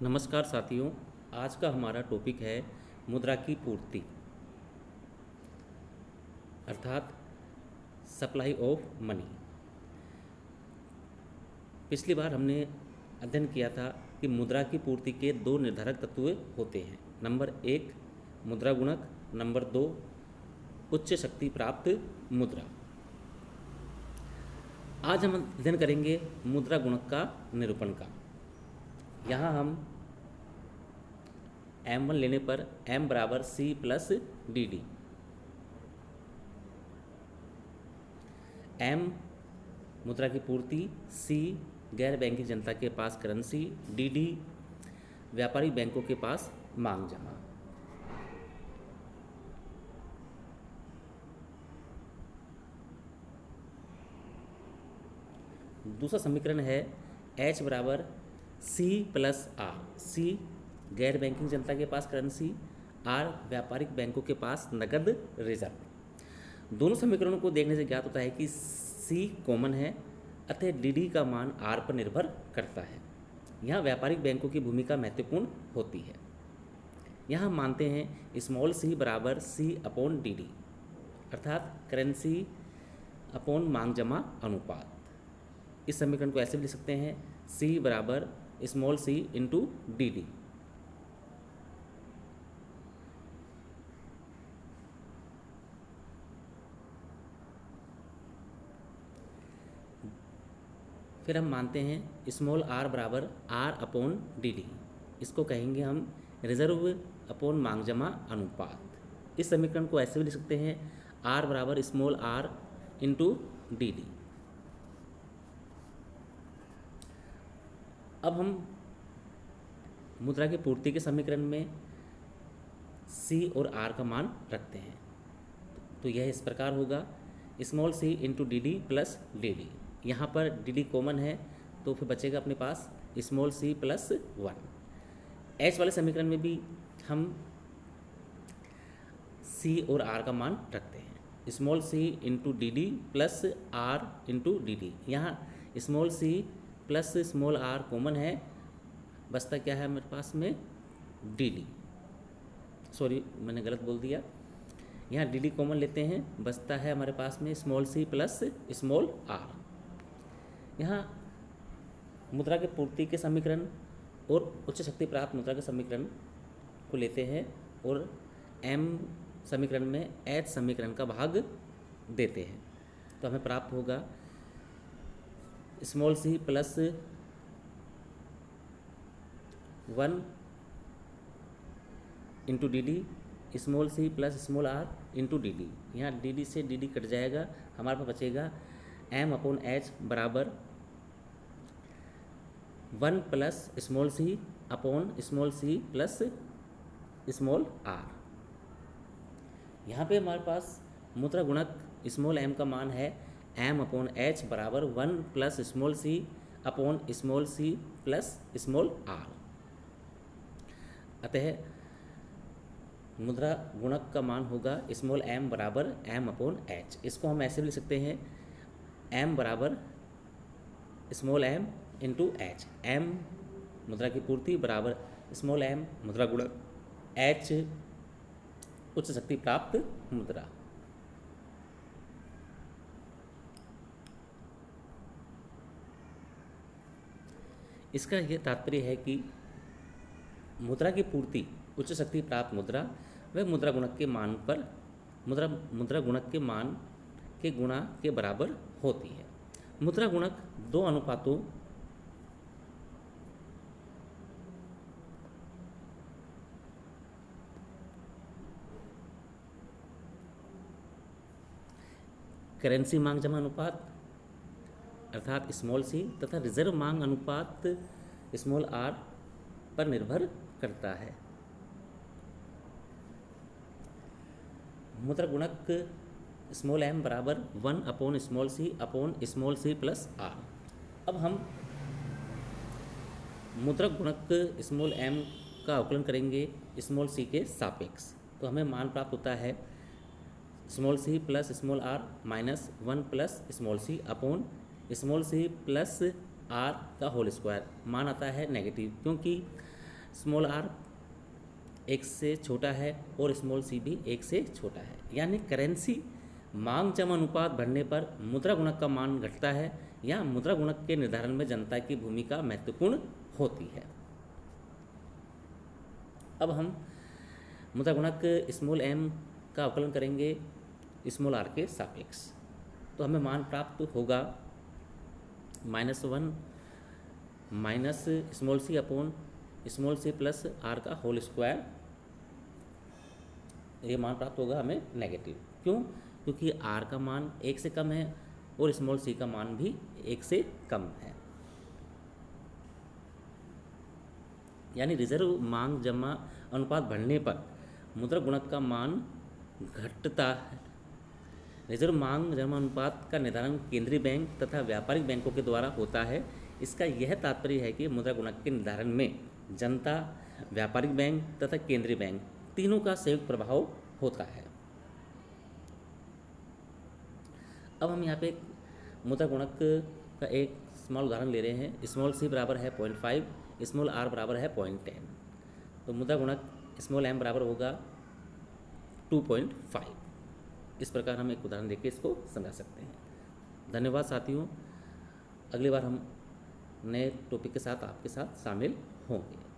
नमस्कार साथियों। आज का हमारा टॉपिक है मुद्रा की पूर्ति अर्थात सप्लाई ऑफ मनी। पिछली बार हमने अध्ययन किया था कि मुद्रा की पूर्ति के दो निर्धारक तत्व होते हैं। नंबर 1 मुद्रा गुणक, नंबर 2 उच्च शक्ति प्राप्त मुद्रा। आज हम अध्ययन करेंगे मुद्रा गुणक का निरूपण का। यहाँ हम M1 लेने पर M बराबर C प्लस डी। M मुद्रा की पूर्ति, C गैर बैंकिंग जनता के पास करेंसी, डी व्यापारिक बैंकों के पास मांग जमा। दूसरा समीकरण है H बराबर C प्लस R। C गैर बैंकिंग जनता के पास करेंसी, R व्यापारिक बैंकों के पास नकद रिजर्व। दोनों समीकरणों को देखने से ज्ञात होता है कि C कॉमन है, अतः डी का मान R पर निर्भर करता है। यहाँ व्यापारिक बैंकों की भूमिका महत्वपूर्ण होती है। यहाँ हम मानते हैं स्मॉल c बराबर C अपॉन डी अर्थात करेंसी अपॉन मांग जमा अनुपात। इस समीकरण को ऐसे भी लिख सकते हैं C बराबर स्मॉल c इंटू डी। फिर हम मानते हैं स्मॉल r बराबर R अपॉन डी। इसको कहेंगे हम रिजर्व अपॉन मांग जमा अनुपात। इस समीकरण को ऐसे भी लिख सकते हैं R बराबर स्मॉल r इंटू डी। अब हम मुद्रा की पूर्ति के समीकरण में C और R का मान रखते हैं, तो यह इस प्रकार होगा small c into D plus D. यहाँ पर डी कॉमन है तो फिर बचेगा अपने पास स्मॉल c प्लस 1। H वाले समीकरण में भी हम C और R का मान रखते हैं small c into D plus R into D. यहाँ small c plus small r common है, बचता क्या है मेरे पास में डी। सॉरी मैंने गलत बोल दिया, यहाँ डी कॉमन लेते हैं, बचता है हमारे पास में small c plus small r। यहाँ मुद्रा के पूर्ति के समीकरण और उच्च शक्ति प्राप्त मुद्रा के समीकरण को लेते हैं और M समीकरण में H समीकरण का भाग देते हैं, तो हमें प्राप्त होगा small c plus 1 into D small c plus small r into D. यहाँ डी से डी कट जाएगा, हमारे पास बचेगा M अपॉन H बराबर 1 plus small c upon small c plus small r। यहाँ पे हमारे पास मुद्रा गुणक स्मॉल m का मान है M अपॉन H बराबर 1 plus small c upon small c plus small r। अतः मुद्रा गुणक का मान होगा स्मॉल m बराबर M अपॉन H। इसको हम ऐसे भी लिख सकते हैं M बराबर small m into H। M मुद्रा की पूर्ति बराबर स्मॉल m मुद्रा गुणक H उच्च शक्ति प्राप्त मुद्रा। इसका यह तात्पर्य है कि मुद्रा की पूर्ति उच्च शक्ति प्राप्त मुद्रा व मुद्रा गुणक के मान पर मुद्रा गुणक के मान के गुणा के बराबर होती है। मुद्रा गुणक दो अनुपातों करेंसी मांग जमा अनुपात अर्थात स्मॉल c तथा रिजर्व मांग अनुपात स्मॉल r पर निर्भर करता है। मुद्रा गुणक स्मॉल m बराबर 1 upon small c plus r। अब हम मुद्रा गुणक स्मॉल m का अवकलन करेंगे स्मॉल c के सापेक्ष, तो हमें मान प्राप्त होता है small c plus small r minus 1 plus small c upon small c plus r का होल स्क्वायर। मान आता है नेगेटिव, क्योंकि स्मॉल आर 1 से छोटा है और स्मॉल सी भी 1 से छोटा है, यानी करेंसी मांग जमा अनुपात बढ़ने पर मुद्रा गुणक का मान घटता है या मुद्रा गुणक के निर्धारण में जनता की भूमिका महत्वपूर्ण होती है। अब हम मुद्रा गुणक स्मॉल एम का अवकलन करेंगे स्मॉल आर के सापेक्ष, तो हमें मान प्राप्त होगा -1 minus small c upon small c plus r का होल स्क्वायर। ये मान प्राप्त होगा हमें नेगेटिव, क्यों? क्योंकि आर का मान 1 से कम है और स्मॉल सी का मान भी 1 से कम है, यानी रिजर्व मांग जमा अनुपात बढ़ने पर मुद्रा गुणक का मान घटता है। रिजर्व मांग जमा अनुपात का निर्धारण केंद्रीय बैंक तथा व्यापारिक बैंकों के द्वारा होता है। इसका यह तात्पर्य है कि मुद्रा गुणक के निर्धारण में जनता, व्यापारिक बैंक तथा केंद्रीय बैंक तीनों का संयुक्त प्रभाव होता है। अब हम यहाँ पे मुद्रा गुणक का एक स्मॉल उदाहरण ले रहे हैं। स्मॉल सी बराबर है 0.5, स्मॉल आर बराबर है 0.10, तो मुद्रा गुणक स्मॉल एम बराबर होगा 2.5। इस प्रकार हम एक उदाहरण देके इसको समझा सकते हैं। धन्यवाद साथियों, अगली बार हम नए टॉपिक के साथ आपके साथ शामिल होंगे।